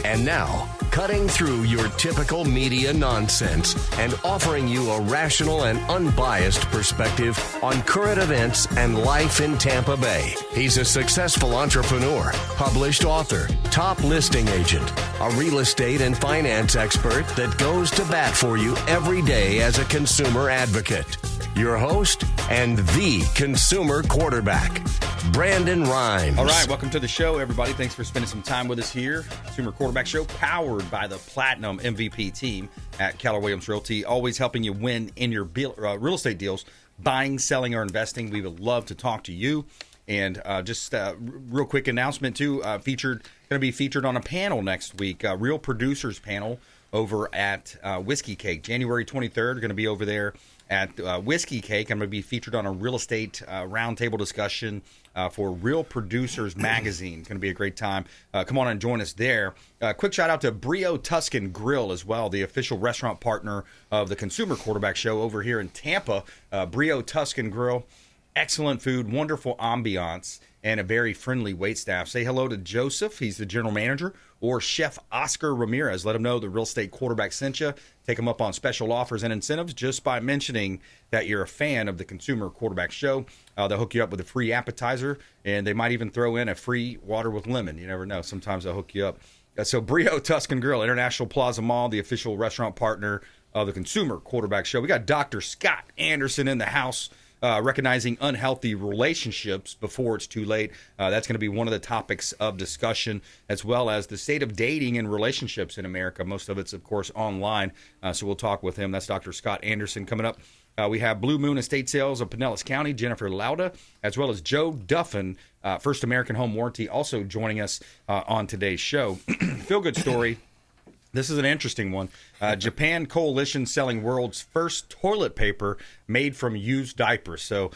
And now, cutting through your typical media nonsense and offering you a rational and unbiased perspective on current events and life in Tampa Bay. He's a successful entrepreneur, published author, top listing agent, a real estate and finance expert that goes to bat for you every day as a consumer advocate. Your host and the consumer quarterback, Brandon Rimes. All right, welcome to the show, everybody. Thanks for spending some time with us here. Consumer Quarterback Show, powered by the Platinum MVP team at Keller Realty, always helping you win in your real estate deals, buying, selling, or investing. We would love to talk to you. And just real quick announcement, too, going to be featured on a panel next week, a Real Producers panel over at Whiskey Cake. January 23rd, going to be over there at Whiskey Cake. I'm going to be featured on a real estate roundtable discussion for Real Producers Magazine. It's going to be a great time. Come on and join us there. Quick shout out to Brio Tuscan Grill as well, the official restaurant partner of the Consumer Quarterback Show over here in Tampa. Brio Tuscan Grill, excellent food, wonderful ambiance, and a very friendly waitstaff. Say hello to Joseph. He's the general manager. Or Chef Oscar Ramirez. Let him know the real estate quarterback sent you. Take him up on special offers and incentives just by mentioning that you're a fan of the Consumer Quarterback Show. They'll hook you up with a free appetizer, and they might even throw in a free water with lemon. You never know. Sometimes they'll hook you up. So Brio Tuscan Grill, International Plaza Mall, the official restaurant partner of the Consumer Quarterback Show. We got Dr. Scott Anderson in the house. Recognizing unhealthy relationships before it's too late. That's going to be one of the topics of discussion, as well as the state of dating and relationships in America. Most of it's, of course, online. So we'll talk with him. That's Dr. Scott Anderson coming up. We have Blue Moon Estate Sales of Pinellas County, Jennifer Lauda, as well as Joe Duffin, First American Home Warranty, also joining us on today's show. Feel good story. This is an interesting one. Japan Coalition selling world's first toilet paper made from used diapers. So,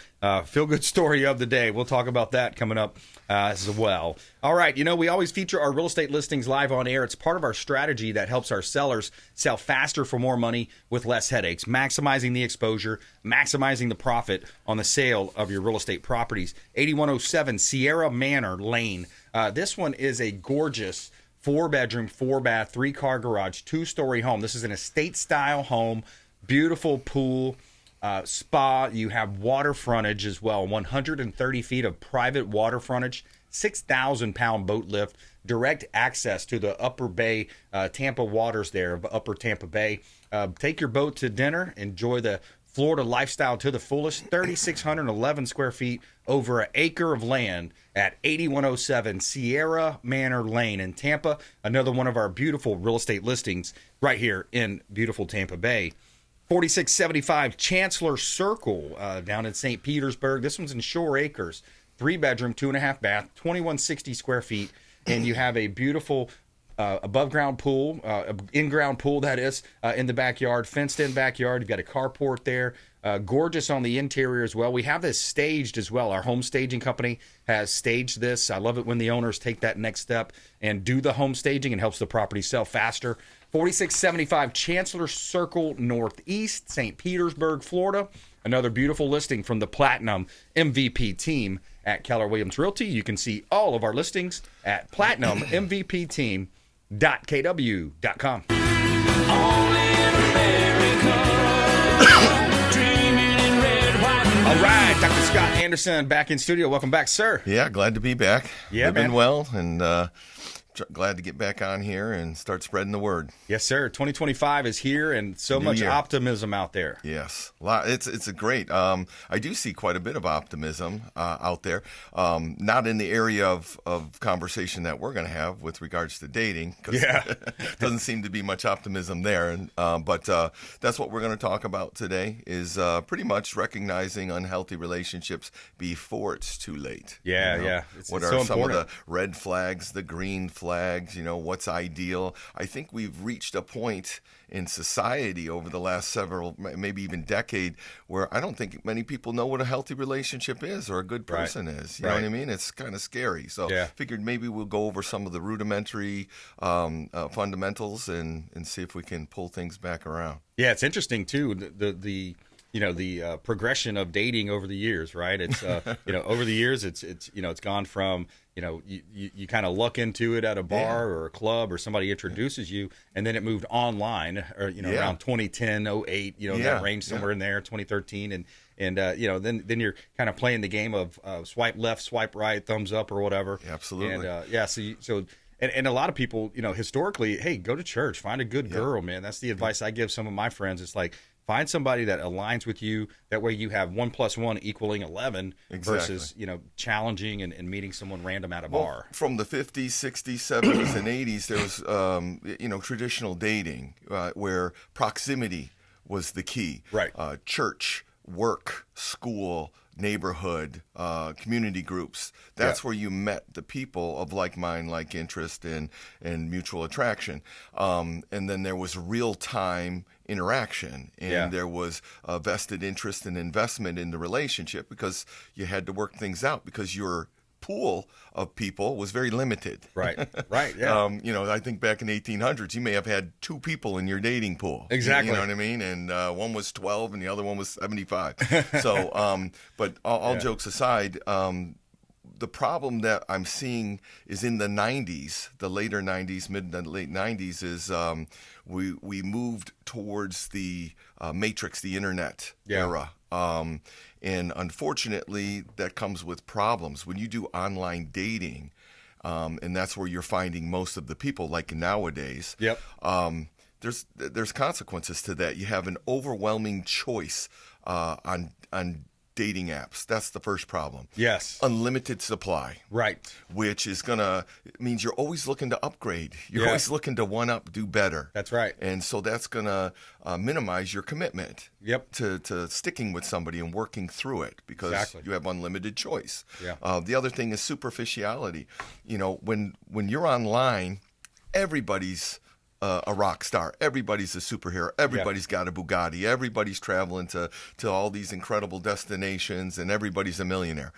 feel-good story of the day. We'll talk about that coming up as well. All right, we always feature our real estate listings live on air. It's part of our strategy that helps our sellers sell faster for more money with less headaches, maximizing the exposure, maximizing the profit on the sale of your real estate properties. 8107 Sierra Manor Lane. This one is a gorgeous 4-bedroom, 4-bath, 3-car garage, 2-story home. This is an estate-style home, beautiful pool, spa. You have water frontage as well, 130 feet of private water frontage, 6,000-pound boat lift, direct access to the Upper Bay, Tampa waters there of Upper Tampa Bay. Take your boat to dinner, enjoy the Florida lifestyle to the fullest. 3,611 square feet, over an acre of land at 8107 Sierra Manor Lane in Tampa. Another one of our beautiful real estate listings right here in beautiful Tampa Bay. 4675 Chancellor Circle down in St. Petersburg. This one's in Shore Acres. 3-bedroom, 2.5 bath, 2,160 square feet. And you have a beautiful above-ground pool, in-ground pool, that is, in the backyard, fenced-in backyard. You've got a carport there. Gorgeous on the interior as well. We have this staged as well. Our home staging company has staged this. I love it when the owners take that next step and do the home staging and helps the property sell faster. 4675 Chancellor Circle Northeast, St. Petersburg, Florida. Another beautiful listing from the Platinum MVP team at Keller Realty. You can see all of our listings at platinummvpteam.kw.com. All right, Dr. Scott Anderson back in studio. Welcome back, sir. Yeah, glad to be back. Yeah, Living man. well, and glad to get back on here and start spreading the word. Yes, sir. 2025 is here, and so much optimism out there. Yes, it's a great. I do see quite a bit of optimism out there. Not in the area of conversation that we're going to have with regards to dating, because doesn't seem to be much optimism there. But that's what we're going to talk about today. Is pretty much recognizing unhealthy relationships before it's too late. Yeah. What are some of the red flags, the green flags? What's ideal? I think we've reached a point in society over the last several, maybe even decade, where I don't think many people know what a healthy relationship is or a good person is. You know what I mean? It's kind of scary. So figured maybe we'll go over some of the rudimentary fundamentals and see if we can pull things back around. Yeah, it's interesting, too. The the progression of dating over the years, right? It's over the years, it's gone from you kind of luck into it at a bar or a club or somebody introduces you, and then it moved online or around 2010, 08, that range somewhere in there, 2013, and then you're kind of playing the game of swipe left, swipe right, thumbs up or whatever. Absolutely. And And a lot of people, historically, hey, go to church, find a good girl, man. That's the advice I give some of my friends. It's like, find somebody that aligns with you. That way you have 1 + 1 equaling 11 versus, challenging and meeting someone random at a bar. From the 50s, 60s, 70s, and 80s, there was, traditional dating where proximity was the key. Right. Church, work, school, neighborhood, community groups. That's where you met the people of like mind, like interest, and mutual attraction. And then there was real-time interaction, and there was a vested interest and investment in the relationship because you had to work things out because your pool of people was very limited. Right, yeah. I think back in the 1800s, you may have had 2 people in your dating pool. Exactly. You know what I mean? And one was 12 and the other one was 75. So, but all jokes aside, the problem that I'm seeing is in the 90s, the later 90s, mid to late 90s, is we moved towards the matrix, the internet era. And unfortunately, that comes with problems. When you do online dating, and that's where you're finding most of the people, like nowadays, there's consequences to that. You have an overwhelming choice on dating apps. That's the first problem. Yes. Unlimited supply. Right. Which is means you're always looking to upgrade. You're always looking to one up, do better. That's right. And so that's going to minimize your commitment Yep. to sticking with somebody and working through it because you have unlimited choice. Yeah. The other thing is superficiality. When you're online, everybody's a rock star. Everybody's a superhero. Everybody's got a Bugatti. Everybody's traveling to all these incredible destinations, and everybody's a millionaire.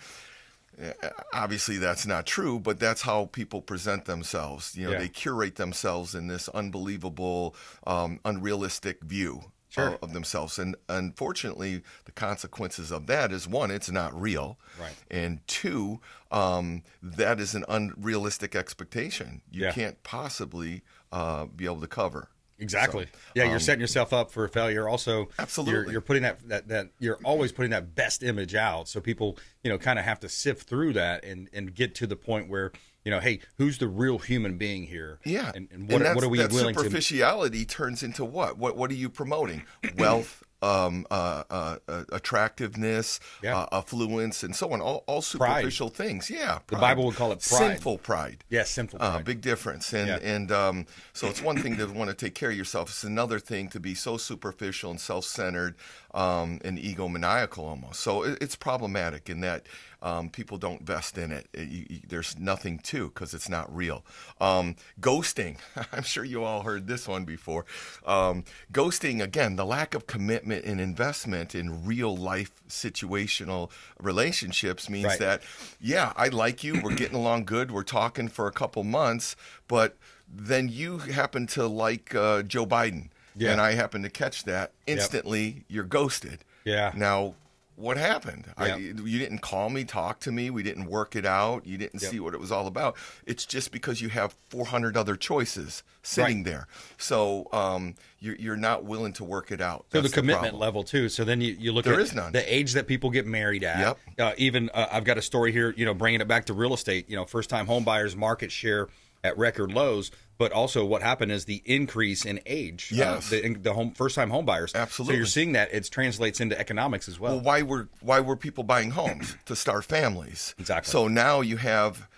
Obviously, that's not true, but that's how people present themselves. They curate themselves in this unbelievable, unrealistic view of themselves. And unfortunately, the consequences of that is, 1, it's not real. Right. And 2, that is an unrealistic expectation. You can't possibly be able to cover. Exactly. So, you're setting yourself up for failure. Also, absolutely, you're putting that you're always putting that best image out. So people, kind of have to sift through that and get to the point where, hey, who's the real human being here? Yeah. And what are we willing to? Superficiality turns into what? What are you promoting? Wealth. Attractiveness, affluence, and so on. All superficial things. Yeah, pride. The Bible would call it pride. Sinful pride. Yes, sinful pride. Big difference. And so it's one thing to want to take care of yourself. It's another thing to be so superficial and self-centered and egomaniacal almost. So it's problematic in that people don't invest in it. There's nothing to because it's not real. Ghosting. I'm sure you all heard this one before. Ghosting, again, the lack of commitment and investment in real life situational relationships means that, I like you, we're getting along good, we're talking for a couple months, but then you happen to like Joe Biden, and I happen to catch that. Instantly, you're ghosted. Yeah. Now, what happened? You didn't call me, talk to me. We didn't work it out. You didn't see what it was all about. It's just because you have 400 other choices sitting there. So you're not willing to work it out. So the commitment level, too. So then you look at the age that people get married at. Even I've got a story here, bringing it back to real estate. First-time home buyers market share at record lows. But also what happened is the increase in age. Yes. The first-time home buyers. Absolutely. So you're seeing that it translates into economics as well. Well, why were people buying homes? To start families. Exactly. So now you have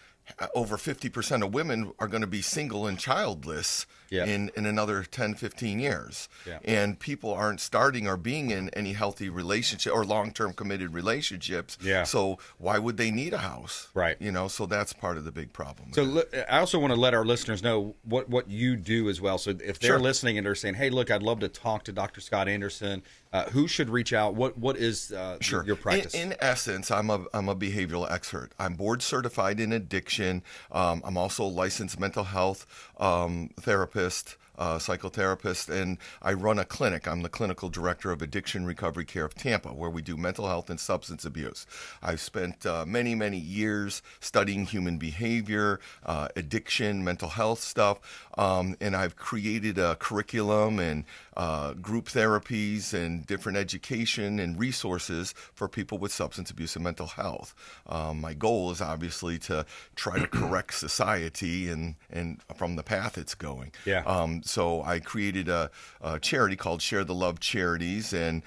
over 50% of women are going to be single and childless in another 10, 15 years. Yeah. And people aren't starting or being in any healthy relationship or long-term committed relationships. Yeah. So why would they need a house? Right. So that's part of the big problem. So I also want to let our listeners know what you do as well. So if they're listening and they're saying, hey, look, I'd love to talk to Dr. Scott Anderson, who should reach out? What is your practice? In essence, I'm a behavioral expert. I'm board certified in addiction. I'm also a licensed mental health therapist. psychotherapist, and I run a clinic. I'm the clinical director of Addiction Recovery Care of Tampa, where we do mental health and substance abuse. I've spent many, many years studying human behavior, addiction, mental health stuff, and I've created a curriculum and group therapies and different education and resources for people with substance abuse and mental health. My goal is obviously to try to correct society and from the path it's going. So I created a charity called Share the Love Charities, and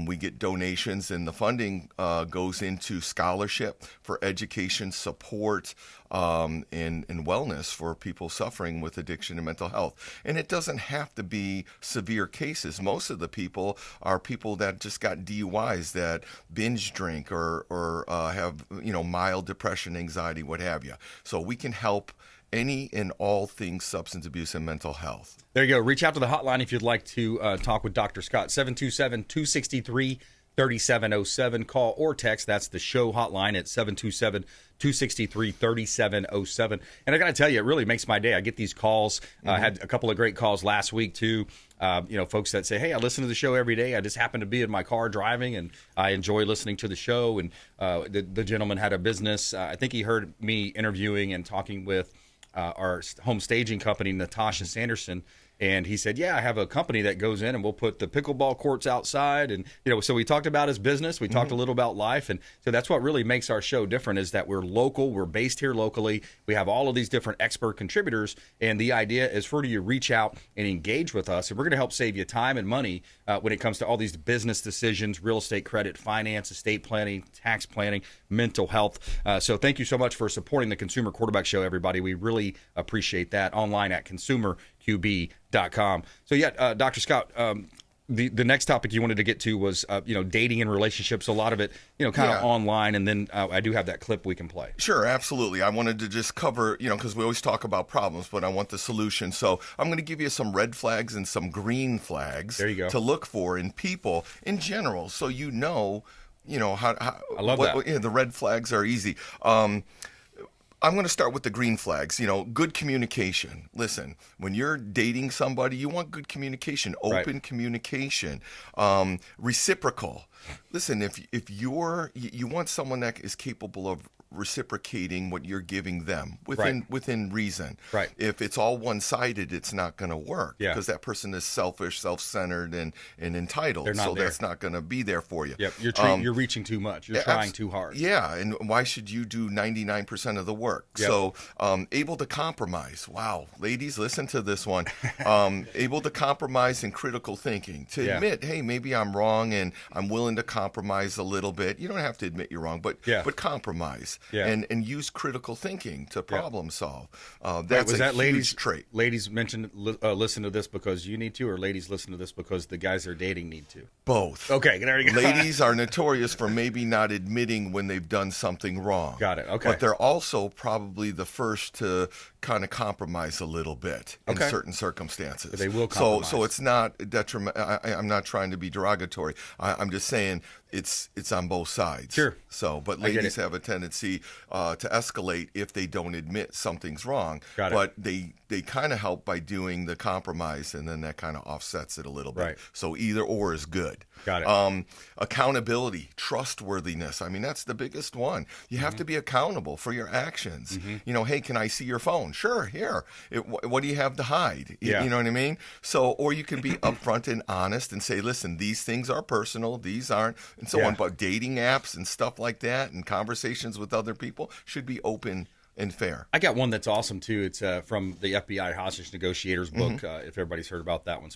we get donations, and the funding goes into scholarship for education, support, and wellness for people suffering with addiction and mental health. And it doesn't have to be severe cases. Most of the people are people that just got DUIs, that binge drink or have mild depression, anxiety, what have you. So we can help any and all things substance abuse and mental health. There you go. Reach out to the hotline if you'd like to talk with Dr. Scott. 727-263-3707. Call or text. That's the show hotline at 727-263-3707. And I got to tell you, it really makes my day. I get these calls. I had a couple of great calls last week, too. Folks that say, hey, I listen to the show every day. I just happen to be in my car driving, and I enjoy listening to the show. And the gentleman had a business. I think he heard me interviewing and talking with our home staging company, Natasha Sanderson, and he said, yeah, I have a company that goes in and we'll put the pickleball courts outside. And, so we talked about his business. We talked a little about life. And so that's what really makes our show different, is that we're local. We're based here locally. We have all of these different expert contributors. And the idea is for you to reach out and engage with us. And we're going to help save you time and money when it comes to all these business decisions, real estate credit, finance, estate planning, tax planning, mental health. So thank you so much for supporting the Consumer Quarterback Show, everybody. We really appreciate that. Online at consumerqb.com. So yeah, Dr. Scott, the next topic you wanted to get to was dating and relationships. A lot of it kind of online, and then I do have that clip we can play. Sure, absolutely. I wanted to just cover because we always talk about problems, but I want the solution. So I'm going to give you some red flags and some green flags there you go. To look for in people in general, so how I love that. The red flags are easy. I'm going to start with the green flags. Good communication. Listen, when you're dating somebody, you want good communication, open communication, reciprocal. Listen, if you want someone that is capable of reciprocating what you're giving them within reason. Right. If it's all one-sided, it's not going to work because that person is selfish, self-centered, and entitled. That's not going to be there for you. Yep. You're reaching too much. You're trying too hard. Yeah, and why should you do 99% of the work? Yep. So able to compromise. Wow, ladies, listen to this one. Able to compromise and critical thinking. To admit, hey, maybe I'm wrong, and I'm willing to compromise a little bit. You don't have to admit you're wrong, but compromise. And use critical thinking to problem solve. That's a huge trait. Ladies mentioned listen to this because you need to, or ladies listen to this because the guys they're dating need to? Both. Okay, there you go. Ladies are notorious for maybe not admitting when they've done something wrong. Got it. Okay. But they're also probably the first to kind of compromise a little bit in certain circumstances. But they will compromise. So it's not detriment. I'm not trying to be derogatory. I'm just saying it's on both sides. Sure. But ladies have a tendency to escalate if they don't admit something's wrong. Got it. But they kind of help by doing the compromise, and then that kind of offsets it a little bit. Right. So either or is good. Got it. Accountability, trustworthiness. I mean, that's the biggest one. You have to be accountable for your actions. Hey, can I see your phone? Sure, here. What do you have to hide? You know what I mean? So, or you can be upfront and honest and say, listen, these things are personal, these aren't, and so on. But dating apps and stuff like that and conversations with other people should be open and fair. I got one that's awesome too. It's from the FBI Hostage Negotiators book. If everybody's heard about that one,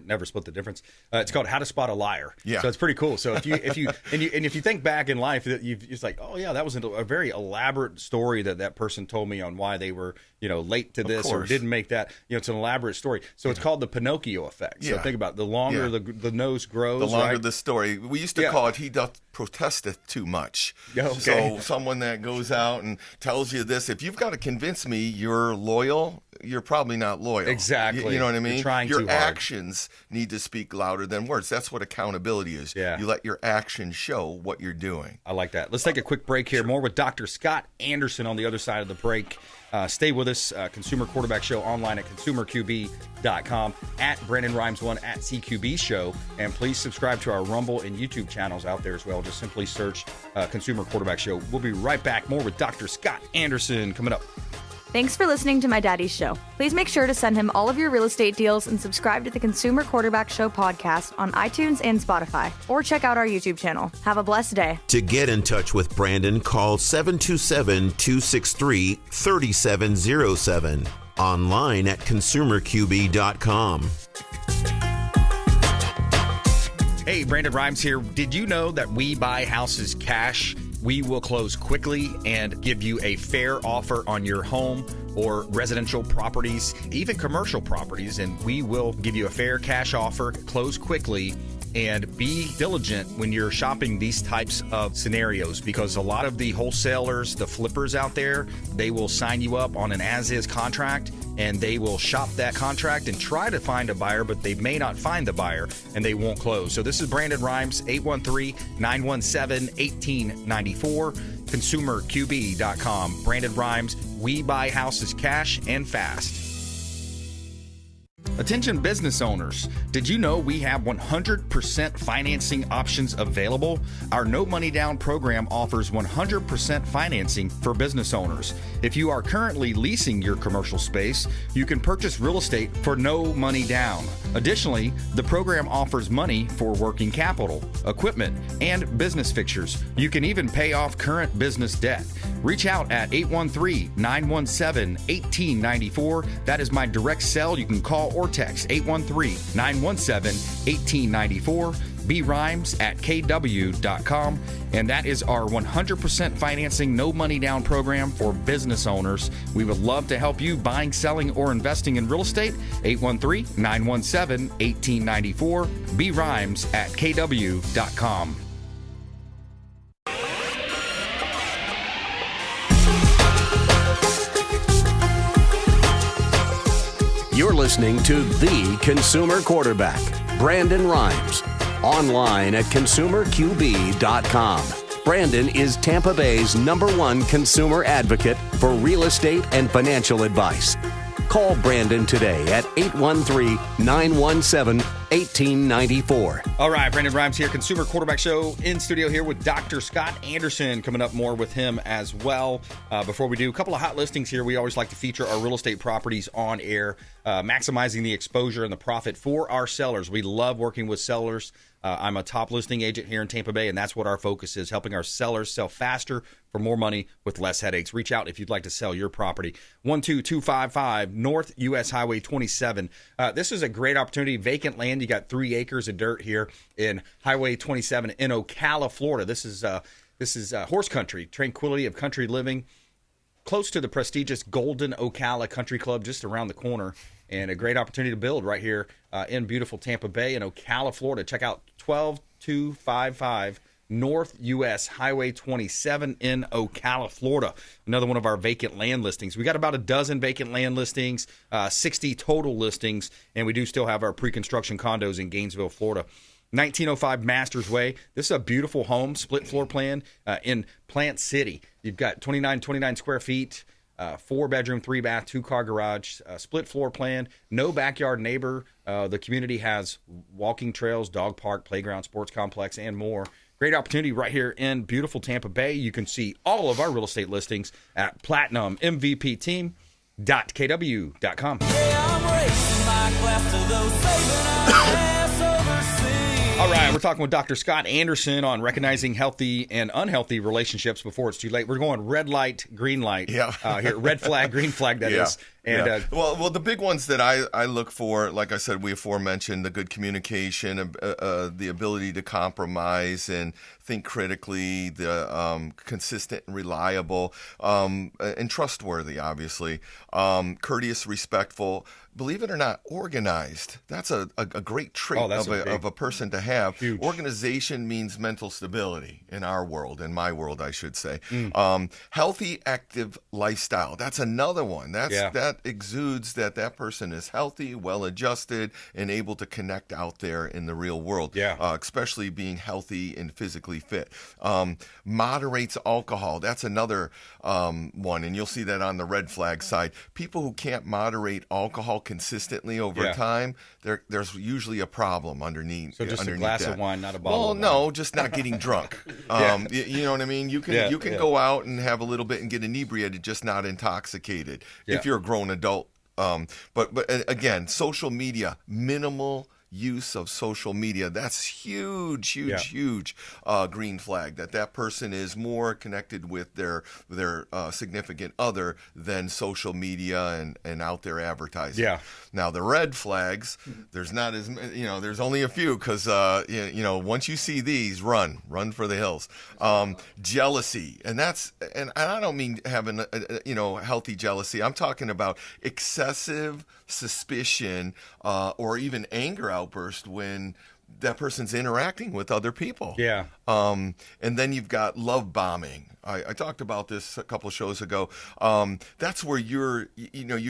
Never Split the Difference. It's called How to Spot a Liar. Yeah. So it's pretty cool. So if you think back in life, it's like, oh yeah, that was a very elaborate story that person told me on why they were late to this or didn't make that. It's an elaborate story. So it's called the Pinocchio effect. So think about it. The longer the nose grows, the longer the story. We used to call it "He doth protesteth too much." Okay. So someone that goes out and tells you this. this: if you've got to convince me you're loyal, you're probably not loyal. Exactly. You know what I mean? You're trying your too hard. actions need to speak louder than words. That's what accountability is. Yeah. You let your actions show what you're doing. I like that. Let's take a quick break here. More with Dr. Scott Anderson on the other side of the break. Stay with us. Consumer Quarterback Show online at consumerqb.com, at BrandonRimes1, at CQB Show. And please subscribe to our Rumble and YouTube channels out there as well. Just simply search Consumer Quarterback Show. We'll be right back. More with Dr. Scott Anderson coming up. Thanks for listening to my daddy's show. Please make sure to send him all of your real estate deals and subscribe to the Consumer Quarterback Show podcast on iTunes and Spotify, or check out our YouTube channel. Have a blessed day. To get in touch with Brandon, call 727-263-3707. Online at consumerqb.com. Hey, Brandon Rimes here. Did you know that we buy houses cash? We will close quickly and give you a fair offer on your home or residential properties, even commercial properties, and we will give you a fair cash offer, close quickly, and be diligent when you're shopping these types of scenarios, because a lot of the wholesalers, the flippers out there, they will sign you up on an as-is contract, and they will shop that contract and try to find a buyer, but they may not find the buyer, and they won't close. So this is Brandon Rimes, 813-917-1894, consumerqb.com. Brandon Rimes, we buy houses cash and fast. Attention business owners, did you know we have 100% financing options available? Our no money down program offers 100% financing for business owners. If you are currently leasing your commercial space, you can purchase real estate for no money down. Additionally, the program offers money for working capital, equipment, and business fixtures. You can even pay off current business debt. Reach out at 813-917-1894. That is my direct cell. You can call or text 813-917-1894. BRimes at kw.com. And that is our 100% financing, no money down program for business owners. We would love to help you buying, selling, or investing in real estate. 813-917-1894. BRimes at kw.com. You're listening to The Consumer Quarterback, Brandon Rimes, online at consumerqb.com. Brandon is Tampa Bay's #1 consumer advocate for real estate and financial advice. Call Brandon today at 813-917-1894. All right, Brandon Rimes here, Consumer Quarterback Show, in studio here with Dr. Scott Anderson. Coming up more with him as well. Before we do, a couple of hot listings here. We always like to feature our real estate properties on air, maximizing the exposure and the profit for our sellers. We love working with sellers. I'm a top listing agent here in Tampa Bay, and that's what our focus is, helping our sellers sell faster for more money with less headaches. Reach out if you'd like to sell your property. 12255 North US Highway 27. This is a great opportunity. Vacant land. You got 3 acres of dirt here in Highway 27 in Ocala, Florida. This is horse country, tranquility of country living, close to the prestigious Golden Ocala Country Club, just around the corner. And a great opportunity to build right here in beautiful Tampa Bay in Ocala, Florida. Check out 12255 North US Highway 27 in Ocala, Florida. Another one of our vacant land listings. We got about a dozen vacant land listings, 60 total listings, and we do still have our pre-construction condos in Gainesville, Florida. 1905 Masters Way. This is a beautiful home, split floor plan in Plant City. You've got 29 square feet. 4-bedroom, 3-bath, 2-car garage, split floor plan, no backyard neighbor. The community has walking trails, dog park, playground, sports complex, and more. Great opportunity right here in beautiful Tampa Bay. You can see all of our real estate listings at platinummvpteam.kw.com. All right, we're talking with Dr. Scott Anderson on recognizing healthy and unhealthy relationships before it's too late. We're going red light, green light. Yeah. Here, red flag, green flag, that is. And well, the big ones that I look for, like I said, we aforementioned the good communication, the ability to compromise and think critically, the consistent and reliable, and trustworthy, obviously, courteous, respectful. Believe it or not, organized. That's a great trait of a person to have. Huge. Organization means mental stability in our world, in my world, I should say. Healthy, active lifestyle. That's another one. That exudes that person is healthy, well-adjusted, and able to connect out there in the real world. Especially being healthy and physically fit. Moderates alcohol. That's another one, and you'll see that on the red flag side. People who can't moderate alcohol consistently over time, there's usually a problem underneath. So just a glass of wine, not a bottle. Well, of wine. no, just not getting drunk. You know what I mean? You can go out and have a little bit and get inebriated, just not intoxicated. If you're a grown adult. But again, social media, minimal use of social media, that's huge green flag, that person is more connected with their significant other than social media and out there advertising. Now the red flags, there's not as there's only a few, because once you see these, run for the hills. Jealousy, and I don't mean having healthy jealousy. I'm talking about excessive suspicion or even anger outburst when that person's interacting with other people. And then you've got love bombing. I talked about this a couple of shows ago. That's where you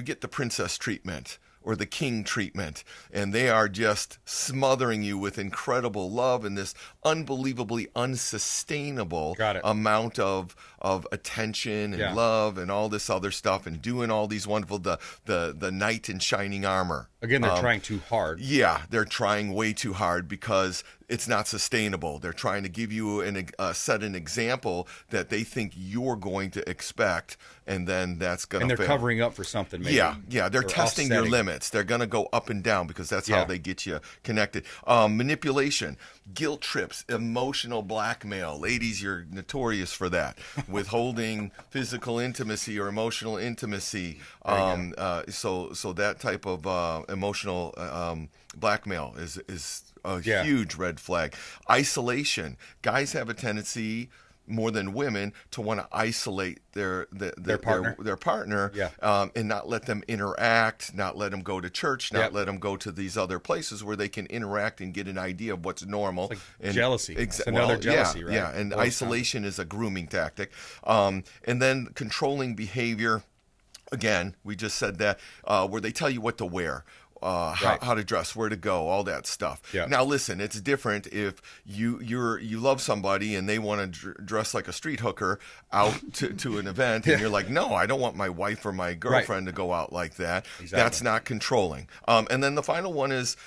get the princess treatment or the king treatment, and they are just smothering you with incredible love and this unbelievably unsustainable amount of attention and love and all this other stuff, and doing all these wonderful, the knight in shining armor. Again, they're trying too hard. Yeah, they're trying way too hard because it's not sustainable. They're trying to give you set an example that they think you're going to expect, and then that's going to fail. And they're covering up for something, maybe. Yeah, they're testing your limits. They're going to go up and down because that's how they get you connected. Manipulation, guilt trips, emotional blackmail. Ladies, you're notorious for that. Withholding physical intimacy or emotional intimacy. So that type of emotional blackmail is a huge red flag. Isolation. Guys have a tendency, more than women, to want to isolate their partner, and not let them interact, not let them go to church, not let them go to these other places where they can interact and get an idea of what's normal. It's like jealousy. It's another jealousy, right? Yeah, and isolation is a grooming tactic. And then controlling behavior. Again, we just said that, where they tell you what to wear. How to dress, where to go, all that stuff. Now, listen, it's different if you love somebody and they want to dress like a street hooker out to an event, and you're like, no, I don't want my wife or my girlfriend to go out like that. That's not controlling. And then the final one is,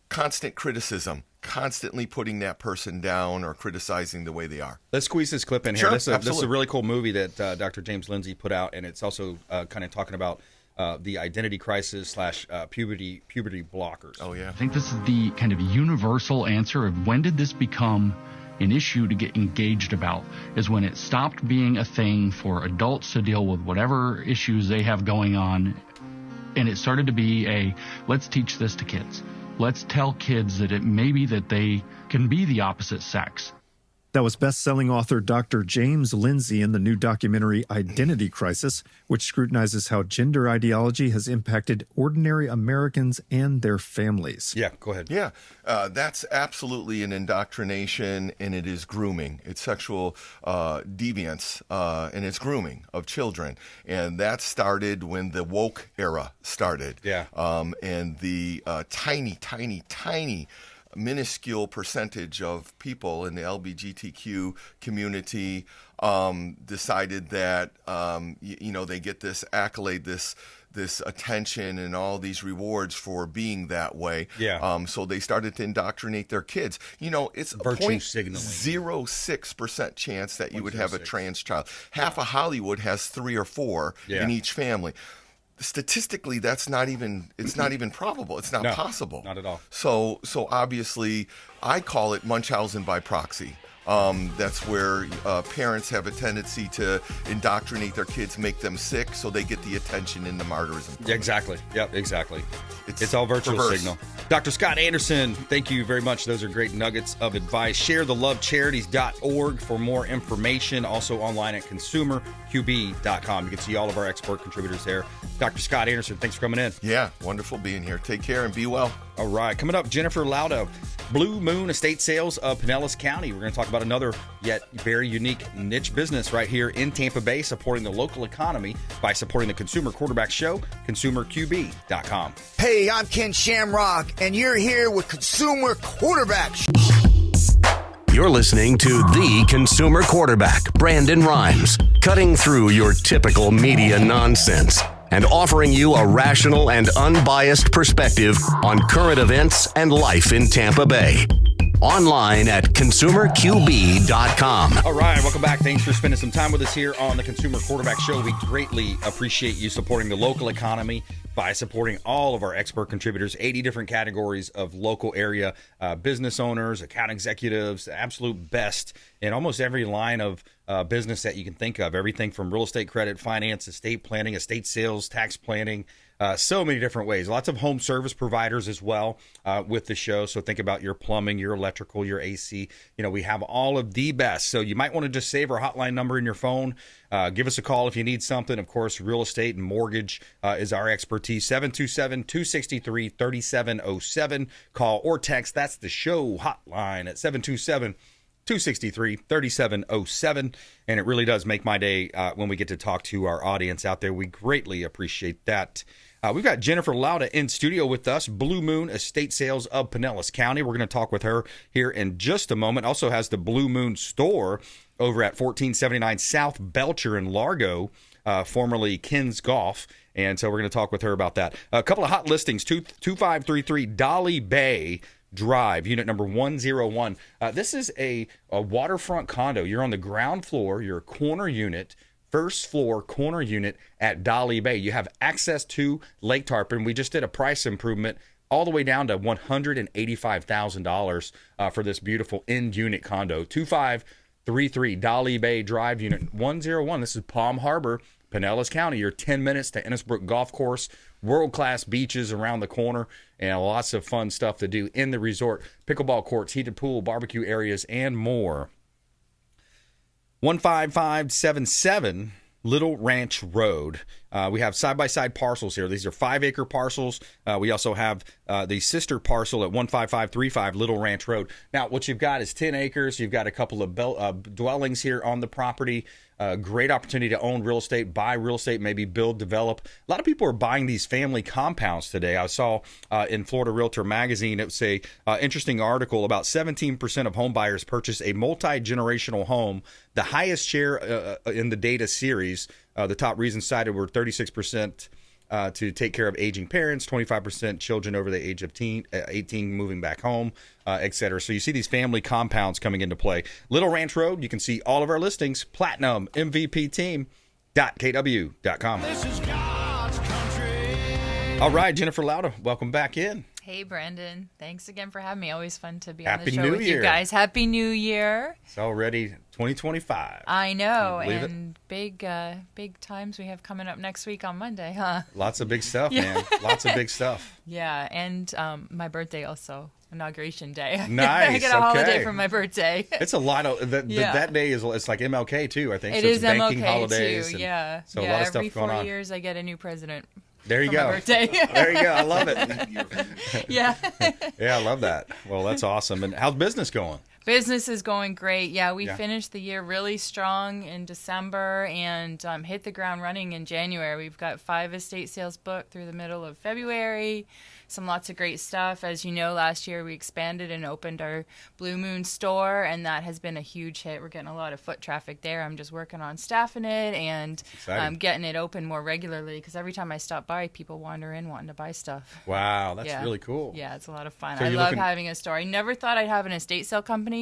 constant criticism. Constantly putting that person down or criticizing the way they are. Let's squeeze this clip in here. This is a really cool movie that Dr. James Lindsay put out, and it's also kind of talking about the identity crisis / puberty blockers. Oh, yeah. I think this is the kind of universal answer of when did this become an issue to get engaged about, is when it stopped being a thing for adults to deal with whatever issues they have going on, and it started to be let's teach this to kids. Let's tell kids that it may be that they can be the opposite sex. That was best-selling author Dr. James Lindsay in the new documentary Identity Crisis, which scrutinizes how gender ideology has impacted ordinary Americans and their families. Yeah, go ahead. Yeah, that's absolutely an indoctrination, and it is grooming. It's sexual deviance, and it's grooming of children. And that started when the woke era started. Yeah. And the tiny minuscule percentage of people in the LGBTQ community decided that they get this accolade, this attention and all these rewards for being that way. So they started to indoctrinate their kids. It's a 0.06% chance that you would have a trans child. Half of Hollywood has 3 or 4 in each family. Statistically, it's not even probable. It's not possible. Not at all. So obviously, I call it Munchausen by proxy. That's where parents have a tendency to indoctrinate their kids, make them sick, so they get the attention in the martyrs. Exactly. Yep, exactly. It's all virtual signal. Dr. Scott Anderson, thank you very much. Those are great nuggets of advice. ShareTheLoveCharities.org for more information. Also online at consumerqb.com. You can see all of our expert contributors there. Dr. Scott Anderson, thanks for coming in. Yeah, wonderful being here. Take care and be well. All right. Coming up, Jennifer Lauda, Blue Moon Estate Sales of Pinellas County. We're going to talk about another yet very unique niche business right here in Tampa Bay, supporting the local economy by supporting the Consumer Quarterback Show, consumerqb.com. Hey, I'm Ken Shamrock, and you're here with Consumer Quarterback Show. You're listening to the Consumer Quarterback, Brandon Rimes, cutting through your typical media nonsense and offering you a rational and unbiased perspective on current events and life in Tampa Bay. Online at consumerqb.com. All right, welcome back. Thanks for spending some time with us here on the Consumer Quarterback Show. We greatly appreciate you supporting the local economy by supporting all of our expert contributors, 80 different categories of local area business owners, account executives, the absolute best in almost every line of business that you can think of. Everything from real estate credit, finance, estate planning, estate sales, tax planning, so many different ways. Lots of home service providers as well with the show. So think about your plumbing, your electrical, your AC. You know, we have all of the best. So you might want to just save our hotline number in your phone. Give us a call if you need something. Of course, real estate and mortgage is our expertise. 727-263-3707. Call or text. That's the show hotline at 727-263-3707. And it really does make my day when we get to talk to our audience out there. We greatly appreciate that. We've got Jennifer Lauda in studio with us, Blue Moon Estate Sales of Pinellas County. We're going to talk with her here in just a moment. Also has the Blue Moon store over at 1479 South Belcher in Largo, formerly Ken's Golf. And so we're going to talk with her about that. A couple of hot listings, 2533 Dolly Bay Drive, unit number 101. This is a waterfront condo. You're on the ground floor. You're a corner unit, first floor corner unit at Dolly Bay. You have access to Lake Tarpon. We just did a price improvement all the way down to $185,000 for this beautiful in-unit condo. 2533 Dolly Bay Drive, unit 101. This is Palm Harbor, Pinellas County. You're 10 minutes to Innisbrook Golf Course, world-class beaches around the corner, and lots of fun stuff to do in the resort. Pickleball courts, heated pool, barbecue areas, and more. 15577 Little Ranch Road. We have side-by-side parcels here. These are 5-acre parcels. We also have the sister parcel at 15535 Little Ranch Road. Now, what you've got is 10 acres. You've got a couple of dwellings here on the property. Great opportunity to own real estate, buy real estate, maybe build, develop. A lot of people are buying these family compounds today. I saw in Florida Realtor Magazine, it was a interesting article about 17% of home buyers purchase a multi-generational home. The highest share in the data series, the top reasons cited were 36% to take care of aging parents, 25% children over the age of 18 moving back home, et cetera. So you see these family compounds coming into play. Little Ranch Road, you can see all of our listings, platinummvpteam.kw.com. This is God's country. All right, Jennifer Lauda, welcome back in. Hey, Brandon. Thanks again for having me. Always fun to be Happy on the show New with Year. you guys. Happy New Year. It's already 2025. I know. Can you believe And big times we have coming up next week on Monday, huh? Lots of big stuff, man. Lots of big stuff. Yeah, and my birthday also. Inauguration day. Nice. I get a holiday for my birthday. It's a lot of that day is it's like MLK too, I think. It so is it's banking MLK holidays too. and Yeah. So a lot of stuff every going 4 on. years I get a new president. There you for go. My birthday. There you go. I love it. Yeah. Yeah, I love that. Well, that's awesome. And how's business going? Business is going great. Yeah, we Yeah. finished the year really strong in December and hit the ground running in January. We've got 5 estate sales booked through the middle of February. Lots of great stuff. As you know, last year we expanded and opened our Blue Moon store, and that has been a huge hit. We're getting a lot of foot traffic there. I'm just working on staffing it and getting it open more regularly because every time I stop by, people wander in wanting to buy stuff. Wow, that's really cool. Yeah, it's a lot of fun. So I you're love looking- having a store. I never thought I'd have an estate sale company.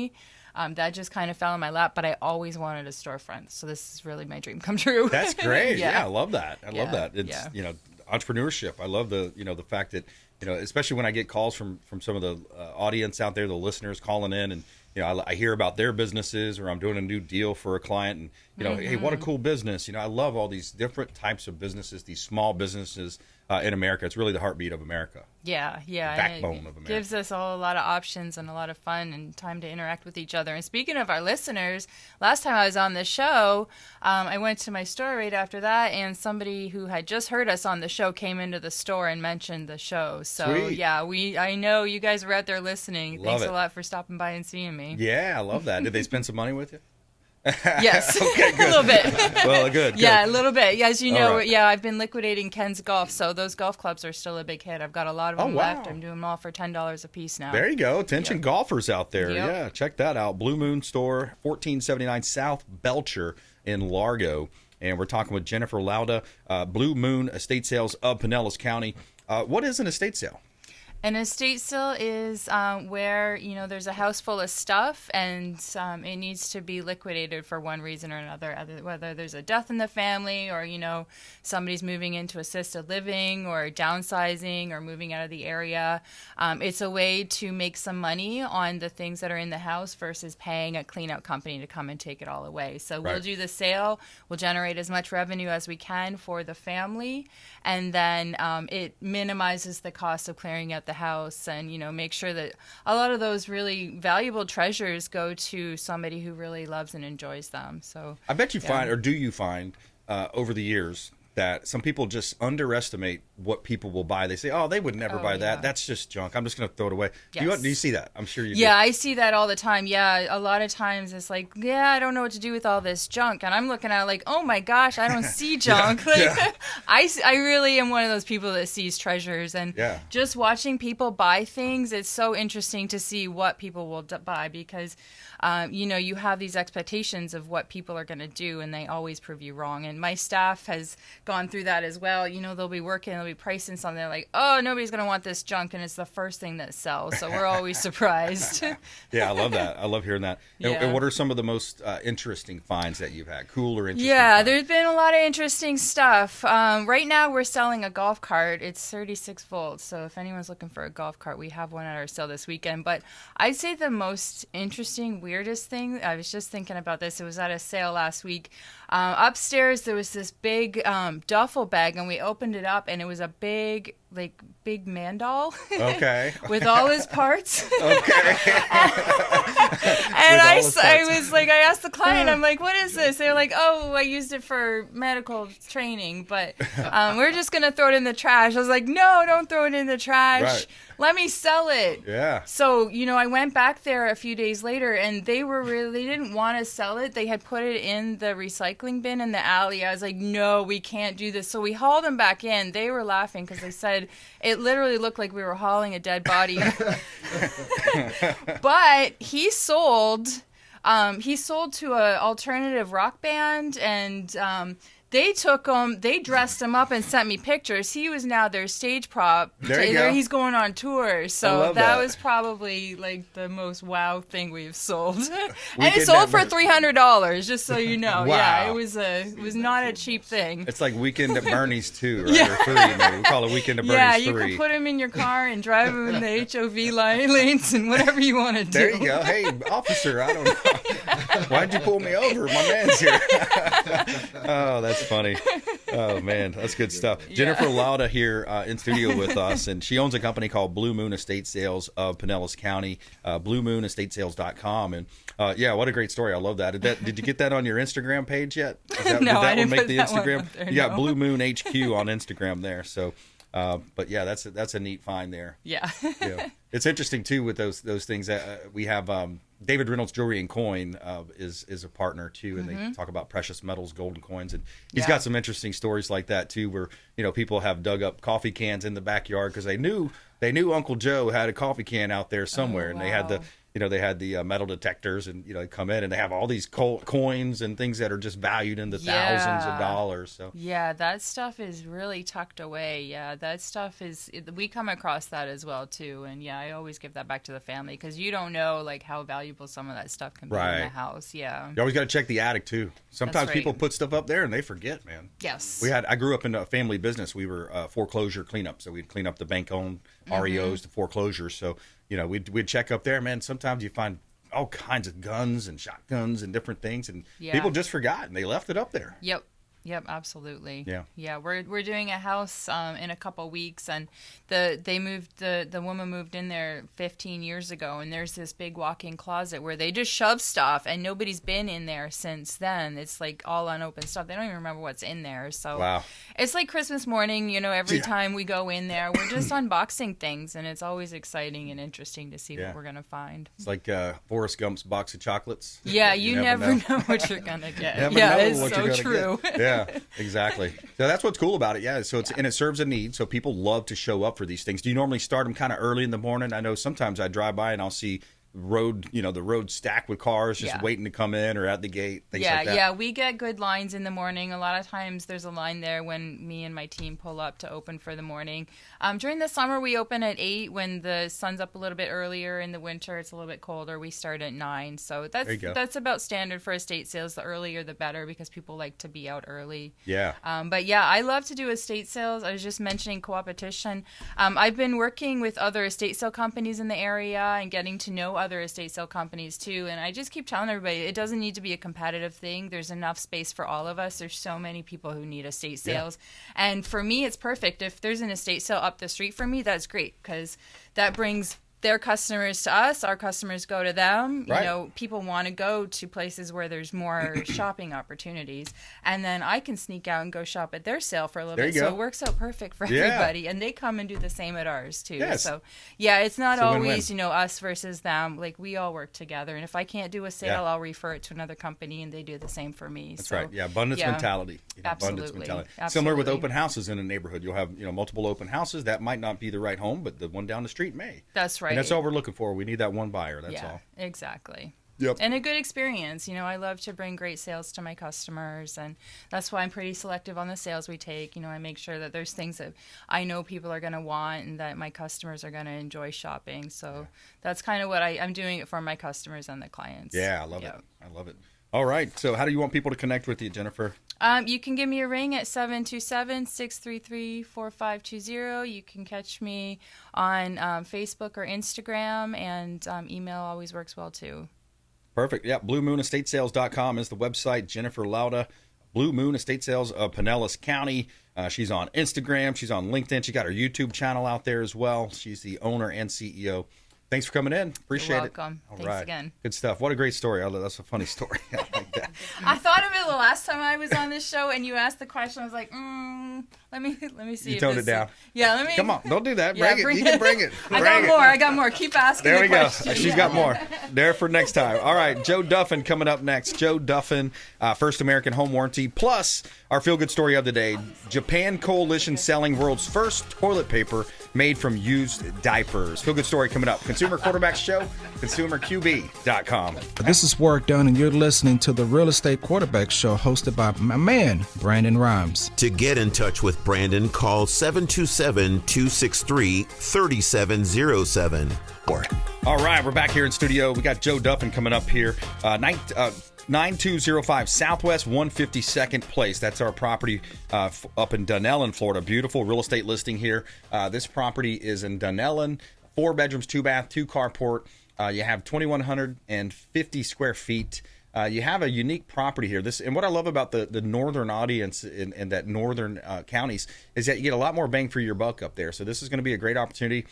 That just kind of fell in my lap, but I always wanted a storefront. So this is really my dream come true. That's great. Yeah, I love that. I love that. It's yeah. Entrepreneurship. I love the the fact that especially when I get calls from some of the audience out there, the listeners calling in and I hear about their businesses, or I'm doing a new deal for a client, and hey, what a cool business. I love all these different types of businesses, these small businesses in America. It's really the heartbeat of America. Yeah. The backbone of America. Gives us all a lot of options and a lot of fun and time to interact with each other. And speaking of our listeners, last time I was on the show, I went to my store right after that, and somebody who had just heard us on the show came into the store and mentioned the show. So Sweet. yeah, I know you guys were out there listening. Love Thanks it. a lot for stopping by and seeing me. Yeah, I love that. Did they spend some money with you? Yes. Okay, good. A little bit. Well, good. Yeah, a little bit. As you know, right. I've been liquidating Ken's Golf, so those golf clubs are still a big hit. I've got a lot of them left. I'm doing them all for $10 a piece now. There you go. Attention golfers out there. Yep. Yeah, check that out. Blue Moon Store, 1479 South Belcher in Largo. And we're talking with Jennifer Lauda, Blue Moon Estate Sales of Pinellas County. What is an estate sale? An estate sale is where, there's a house full of stuff and it needs to be liquidated for one reason or another, whether there's a death in the family or, somebody's moving into assisted living or downsizing or moving out of the area. It's a way to make some money on the things that are in the house versus paying a cleanout company to come and take it all away. So we'll do the sale, we'll generate as much revenue as we can for the family, and then it minimizes the cost of clearing out the house and make sure that a lot of those really valuable treasures go to somebody who really loves and enjoys them. So I bet you find, or do you find over the years, that some people just underestimate what people will buy. They say, oh, they would never buy that. That's just junk. I'm just going to throw it away. Yes. Do you see that? I'm sure you do. Yeah, I see that all the time. Yeah, a lot of times it's like, I don't know what to do with all this junk. And I'm looking at it like, oh my gosh, I don't see junk. I really am one of those people that sees treasures. And just watching people buy things, it's so interesting to see what people will buy because, you have these expectations of what people are going to do, and they always prove you wrong. And my staff has gone through that as well. They'll be working, they'll be pricing something, they're like, oh, nobody's going to want this junk, and it's the first thing that sells. So we're always surprised. Yeah, I love that. I love hearing that. And what are some of the most interesting finds that you've had? Cool or interesting finds? There's been a lot of interesting stuff. Right now we're selling a golf cart. It's 36 volts. So if anyone's looking for a golf cart, we have one at our sale this weekend. But I'd say the most interesting, weirdest thing, I was just thinking about this. It was at a sale last week. Upstairs there was this big duffel bag, and we opened it up, and it was a big man doll. Okay. With all his parts. Okay. And I asked the client, I'm like, what is this? They're like, oh, I used it for medical training, but we're just going to throw it in the trash. I was like, no, don't throw it in the trash. Right. Let me sell it. Yeah. So, I went back there a few days later, and they didn't want to sell it. They had put it in the recycling bin in the alley. I was like, no, we can't do this. So we hauled them back in. They were laughing because they said it literally looked like we were hauling a dead body. But he sold to an alternative rock band, and they took him, they dressed him up and sent me pictures. He was now their stage prop. There you go. He's going on tour. So that that was probably the most wow thing we've sold. And it sold for $300, just so you know. Wow. Yeah, it was not a cheap thing. It's like Weekend at Bernie's 2, right? Or 3, maybe. We call it Weekend at Bernie's 3. Yeah, you can put him in your car and drive him in the HOV lanes and whatever you want to do. There you go. Hey, officer, I don't know. Why'd you pull me over? My man's here. Oh, that's funny. Oh, man, that's good stuff. Yeah. Jennifer Lauda here in studio with us, and she owns a company called Blue Moon Estate Sales of Pinellas County, bluemoonestatesales.com. And what a great story. I love that. Did you get that on your Instagram page yet? No, I didn't put the that Instagram? one up there, You got no. Blue Moon HQ on Instagram there. So, but yeah, that's a neat find there. Yeah. Yeah. It's interesting too with those things that we have. David Reynolds Jewelry and Coin is a partner too, and they talk about precious metals, gold and coins, and he's got some interesting stories like that too, where people have dug up coffee cans in the backyard because they knew Uncle Joe had a coffee can out there somewhere, and they had the metal detectors, and come in and they have all these coins and things that are just valued in the thousands of dollars. So yeah, that stuff is really tucked away. Yeah, that stuff we come across that as well too, and yeah, I always give that back to the family because you don't know how valuable some of that stuff can be in the house. Yeah, you always got to check the attic too. Sometimes right. people put stuff up there and they forget, man. Yes, I grew up in a family business. We were foreclosure cleanup, so we'd clean up the bank-owned REOs, the foreclosures. So we'd check up there, man. Sometimes you find all kinds of guns and shotguns and different things, and Yeah. people just forgot and they left it up there. Yep, absolutely. Yeah. We're doing a house in a couple weeks, and the woman moved in there 15 years ago, and there's this big walk-in closet where they just shove stuff, and nobody's been in there since then. It's like all unopened stuff. They don't even remember what's in there. So wow. It's like Christmas morning, every time we go in there, we're just unboxing things, and it's always exciting and interesting to see what we're gonna find. It's like Forrest Gump's box of chocolates. Yeah, you never know what you're gonna get. Never Yeah, know it's what so you're gonna true. get. Yeah, exactly. So that's what's cool about it. Yeah. So and it serves a need. So people love to show up for these things. Do you normally start them kind of early in the morning? I know sometimes I drive by and I'll see the road stacked with cars just waiting to come in or at the gate, things like that. Yeah, we get good lines in the morning. A lot of times there's a line there when me and my team pull up to open for the morning. During the summer, we open at 8 when the sun's up a little bit earlier. In the winter, it's a little bit colder. We start at 9. So that's about standard for estate sales. The earlier, the better, because people like to be out early. Yeah. But yeah, I love to do estate sales. I was just mentioning co-opetition. I've been working with other estate sale companies in the area and getting to know other estate sale companies too, and I just keep telling everybody it doesn't need to be a competitive thing. There's enough space for all of us. There's so many people who need estate sales, and for me it's perfect. If there's an estate sale up the street from me, that's great, because that brings their customers to us, our customers go to them. Right. People want to go to places where there's more shopping opportunities, and then I can sneak out and go shop at their sale for a little bit. So it works out perfect for everybody, and they come and do the same at ours too. Yes. So yeah, it's not always win-win. us versus them. Like, we all work together, and if I can't do a sale, Yeah. I'll refer it to another company, and they do the same for me. That's So, right. Yeah, abundance mentality. Abundance Absolutely. mentality. Absolutely. Similar with open houses in a neighborhood. You'll have multiple open houses. That might not be the right home, but the one down the street may. That's right. And that's all we're looking for. We need that one buyer. That's yeah, all. exactly. Yep. And a good experience. I love to bring great sales to my customers, and that's why I'm pretty selective on the sales we take. I make sure that there's things that I know people are going to want and that my customers are going to enjoy shopping. So that's kind of what I'm doing it for my customers and the clients. Yeah, I love it. I love it. All right. So how do you want people to connect with you, Jennifer? You can give me a ring at 727-633-4520. You can catch me on Facebook or Instagram, and email always works well too. Perfect. Yeah, BlueMoonEstateSales.com is the website. Jennifer Lauda, Blue Moon Estate Sales of Pinellas County. She's on Instagram. She's on LinkedIn. She got her YouTube channel out there as well. She's the owner and CEO. Thanks for coming in. Appreciate You're welcome. it. All Thanks right. again. Good stuff. What a great story. That's a funny story. I like that. I thought of it the last time I was on this show, and you asked the question. I was like, let me see. You if toned this it down. Yeah, let me. Come on. Don't do that. Yeah, Bring it. You can bring it. I got more. Keep asking There we go. questions. She's got more. There for next time. All right. Joe Duffin coming up next. Joe Duffin, First American Home Warranty. Plus, our feel-good story of the day. Japan Coalition selling world's first toilet paper made from used diapers. Feel-good story coming up. Consumer Quarterback Show, consumerqb.com. This is Work Done, and you're listening to the Real Estate Quarterback Show hosted by my man, Brandon Rhymes. To get in touch with Brandon, call 727-263-3707. All right, we're back here in studio. We got Joe Duffin coming up here. 9205 Southwest 152nd Place. That's our property up in Dunellen, Florida. Beautiful real estate listing here. This property is in Dunellen. 4 bedrooms, 2 bath, 2 carport. You have 2,150 square feet. You have a unique property here. And what I love about the northern audience in that northern counties is that you get a lot more bang for your buck up there. So this is going to be a great opportunity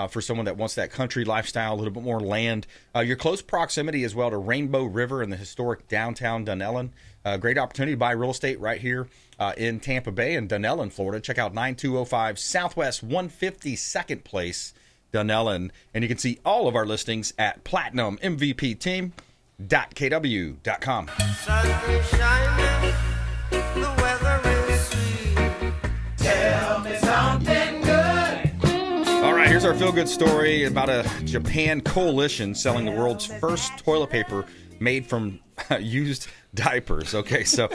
for someone that wants that country lifestyle, a little bit more land. Your close proximity as well to Rainbow River and the historic downtown Dunellen. Great opportunity to buy real estate right here in Tampa Bay and Dunellen, Florida. Check out 9205 Southwest 152nd Place, Dunellen. And you can see all of our listings at PlatinumMVPTeam.kw.com. The weather is sweet. Tell me something good. All right, here's our feel-good story about a Japan coalition selling the world's first toilet paper made from used diapers. Okay, so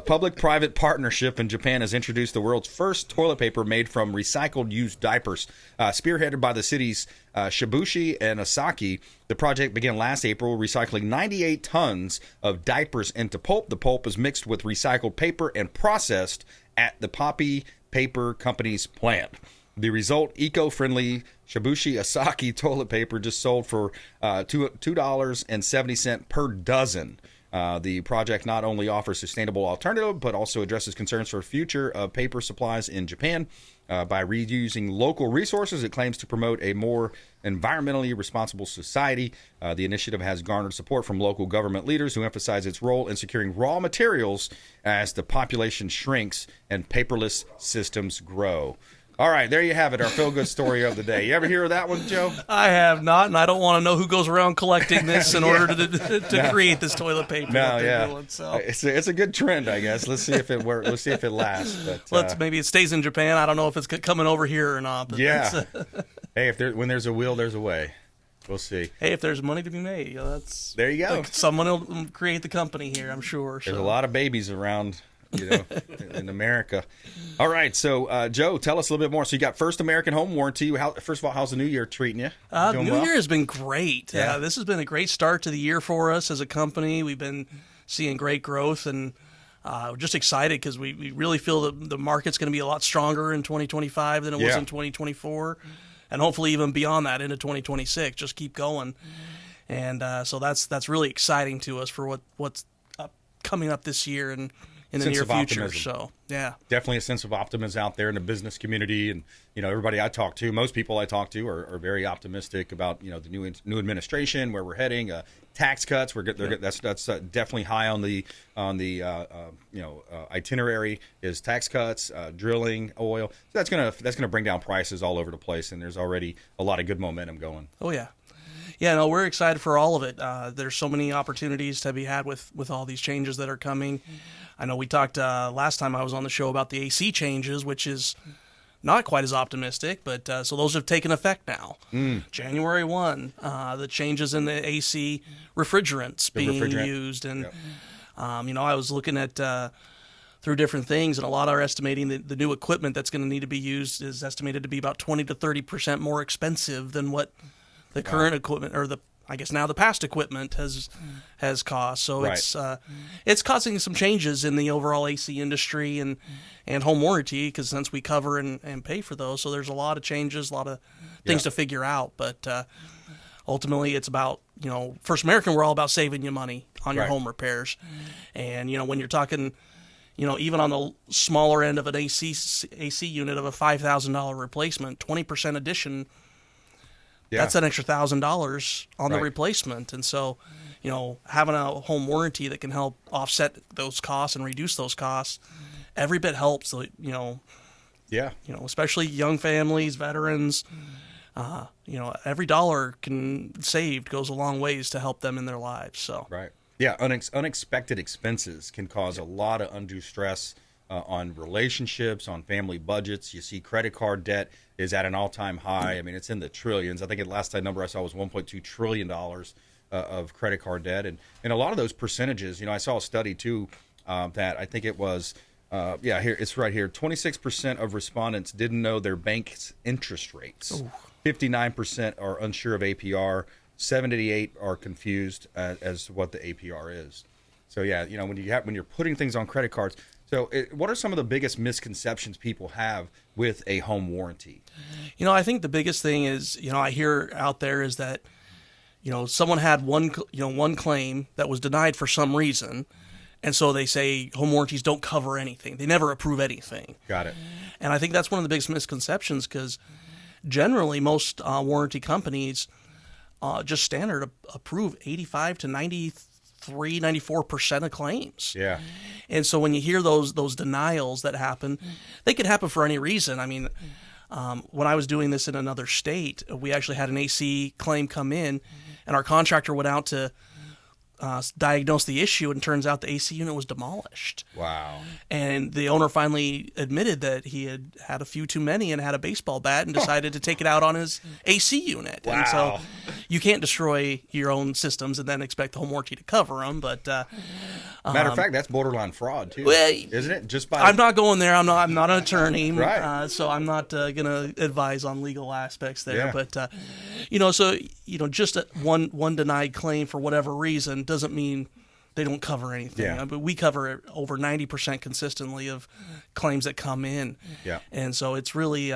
public-private partnership in Japan has introduced the world's first toilet paper made from recycled used diapers. Spearheaded by the cities Shibushi and Osaki, the project began last April, recycling 98 tons of diapers into pulp. The pulp is mixed with recycled paper and processed at the Poppy Paper Company's plant. The result, eco-friendly Shibushi Asaki toilet paper just sold for $2.70 per dozen. The project not only offers sustainable alternative, but also addresses concerns for future of paper supplies in Japan. By reusing local resources, it claims to promote a more environmentally responsible society. The initiative has garnered support from local government leaders who emphasize its role in securing raw materials as the population shrinks and paperless systems grow. All right, there you have it, our feel-good story of the day. You ever hear of that one, Joe? I have not, and I don't want to know who goes around collecting this in order to create this toilet paper that they're doing. So. It's a good trend, I guess. Let's see if it works. Let's see if it lasts. But, maybe it stays in Japan. I don't know if it's coming over here or not. But yeah. Hey, when there's a will, there's a way. We'll see. Hey, if there's money to be made, there you go. Someone will create the company here, I'm sure. There's a lot of babies around. In America. All right, so Joe, tell us a little bit more. So you got First American Home Warranty. First of all, how's the new year treating you? New Year has been great. Yeah. This has been a great start to the year for us as a company. We've been seeing great growth, and we're just excited because we really feel that the market's going to be a lot stronger in 2025 than it was in 2024, and hopefully even beyond that into 2026. Just keep going, and so that's really exciting to us for what's coming up this year and in the near future. So, yeah. Definitely a sense of optimism out there in the business community. And, everybody I talk to, most people I talk to are very optimistic about, the new administration, where we're heading, tax cuts. That's definitely high on the itinerary is tax cuts, drilling, oil. So that's gonna bring down prices all over the place. And there's already a lot of good momentum going. Oh, yeah. Yeah, no, we're excited for all of it. There's so many opportunities to be had with all these changes that are coming. I know we talked last time I was on the show about the AC changes, which is not quite as optimistic, but so those have taken effect now. January 1, the changes in the AC refrigerants being used. And, I was looking at through different things, and a lot are estimating that the new equipment that's going to need to be used is estimated to be about 20 to 30% more expensive than what the current equipment, or the past equipment has cost. So it's causing some changes in the overall AC industry and home warranty, because since we cover and pay for those, so there's a lot of changes, a lot of things to figure out. But ultimately, it's about, First American, we're all about saving you money on your home repairs. And, when you're talking, even on the smaller end of an AC unit of a $5,000 replacement, 20% addition, that's an extra $1,000 on the replacement. And so, having a home warranty that can help offset those costs and reduce those costs, every bit helps, especially young families, veterans. Every dollar saved goes a long ways to help them in their lives. So Yeah, unexpected expenses can cause a lot of undue stress on relationships, on family budgets. You see credit card debt is at an all-time high. I mean, it's in the trillions. I think the last number I saw was $1.2 trillion of credit card debt. And a lot of those percentages, I saw a study, too, that I think it was, here it's right here, 26% of respondents didn't know their bank's interest rates. Ooh. 59% are unsure of APR. 78 are confused as to what the APR is. So, when you're putting things on credit cards, what are some of the biggest misconceptions people have with a home warranty? I think the biggest thing is, I hear out there is that, someone had one claim that was denied for some reason, and so they say home warranties don't cover anything. They never approve anything. Got it. And I think that's one of the biggest misconceptions, because generally most warranty companies just standard approve 85 to 94% of claims. Yeah. And so when you hear those denials that happen, they could happen for any reason. I mean, when I was doing this in another state, we actually had an AC claim come in, and our contractor went out to diagnose the issue, and turns out the AC unit was demolished. Wow. And the owner finally admitted that he had had a few too many and had a baseball bat and decided to take it out on his AC unit. Wow. And so you can't destroy your own systems and then expect the home warranty to cover them. But matter of fact, that's borderline fraud too, isn't it? I'm not going there. I'm not an attorney, right? So I'm not going to advise on legal aspects there. Yeah. But just one denied claim for whatever reason doesn't mean they don't cover anything. Yeah. But we cover over 90% consistently of claims that come in. Yeah. And so it's really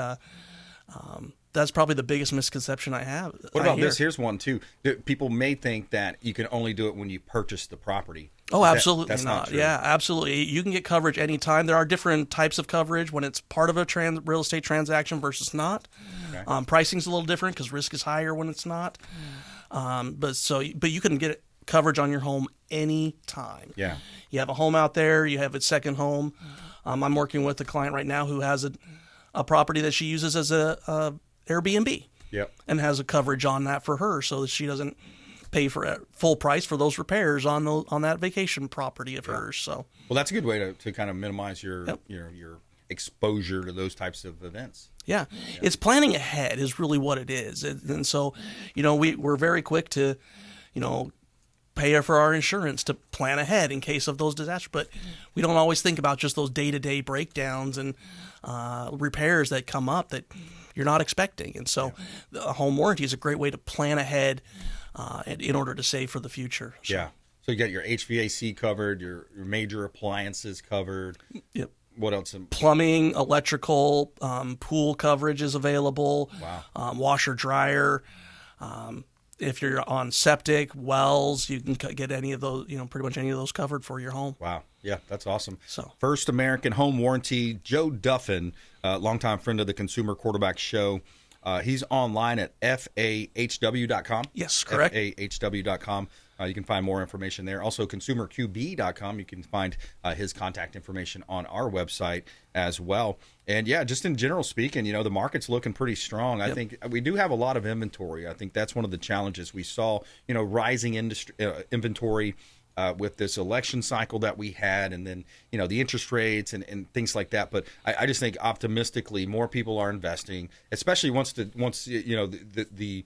that's probably the biggest misconception I have. What about this? Here's one too. People may think that you can only do it when you purchase the property. Oh, absolutely that's not true. Yeah, absolutely. You can get coverage anytime. There are different types of coverage when it's part of a real estate transaction versus not. Okay. Pricing's a little different because risk is higher when it's not. But you can get coverage on your home anytime. Yeah. You have a home out there. You have a second home. I'm working with a client right now who has a property that she uses as a Airbnb. Yep. And has a coverage on that for her so that she doesn't pay for full price for those repairs on that vacation property of hers. So, well, that's a good way to kind of minimize your exposure to those types of events. Yeah. It's planning ahead is really what it is. And so, we're very quick to, pay for our insurance to plan ahead in case of those disasters. But we don't always think about just those day-to-day breakdowns and repairs that come up that you're not expecting. And so the home warranty is a great way to plan ahead in order to save for the future. So. Yeah. So you got your HVAC covered, your major appliances covered. Yep. What else? Plumbing, electrical, pool coverage is available. Wow. Washer, dryer. If you're on septic, wells, you can get any of those, pretty much any of those covered for your home. Wow. Yeah, that's awesome. So, First American Home Warranty, Joe Duffin, longtime friend of the Consumer Quarterback Show. He's online at fahw.com. Yes, correct. fahw.com. You can find more information there. Also, consumerqb.com. You can find his contact information on our website as well. And, yeah, just in general speaking, the market's looking pretty strong. I think we do have a lot of inventory. I think that's one of the challenges. We saw, rising inventory with this election cycle that we had, and then, the interest rates and things like that. But I just think optimistically more people are investing, especially once the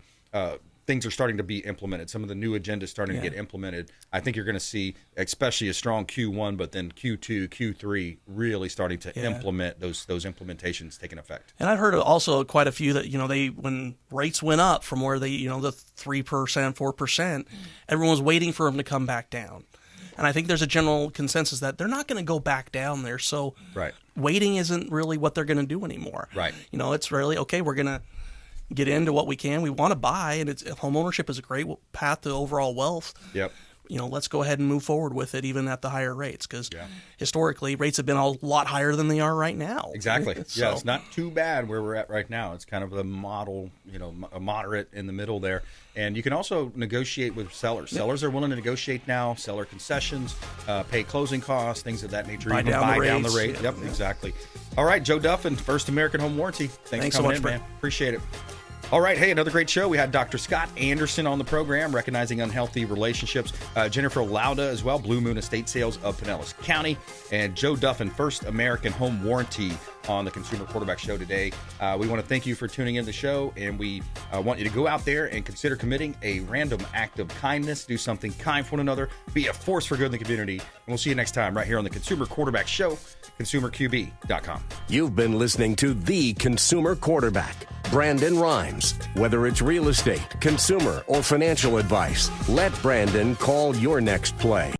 things are starting to be implemented. Some of the new agendas starting to get implemented. I think you're going to see, especially a strong Q1, but then Q2, Q3 really starting to implement those implementations taking effect. And I've heard also quite a few that when rates went up from where they the 3%, 4%, everyone was waiting for them to come back down. And I think there's a general consensus that they're not going to go back down there. So waiting isn't really what they're going to do anymore. Right. It's really okay. We're going to get into what we can. We want to buy, and home ownership is a great path to overall wealth. Yep. Let's go ahead and move forward with it, even at the higher rates, because historically rates have been a lot higher than they are right now. Exactly. Yeah, it's not too bad where we're at right now. It's kind of a model, a moderate in the middle there. And you can also negotiate with sellers. Sellers are willing to negotiate now, seller concessions, pay closing costs, things of that nature. Buy down the rate. Yep, exactly. All right, Joe Duffin, First American Home Warranty. Thanks for coming in, man. Appreciate it. All right, hey, another great show. We had Dr. Scott Anderson on the program, recognizing unhealthy relationships. Jennifer Lauda as well, Blue Moon Estate Sales of Pinellas County. And Joe Duffin, First American Home Warranty on the Consumer Quarterback Show today. We want to thank you for tuning in the show, and we want you to go out there and consider committing a random act of kindness. Do something kind for one another. Be a force for good in the community. And we'll see you next time right here on the Consumer Quarterback Show, consumerqb.com. You've been listening to The Consumer Quarterback, Brandon Rhymes. Whether it's real estate, consumer, or financial advice, let Brandon call your next play.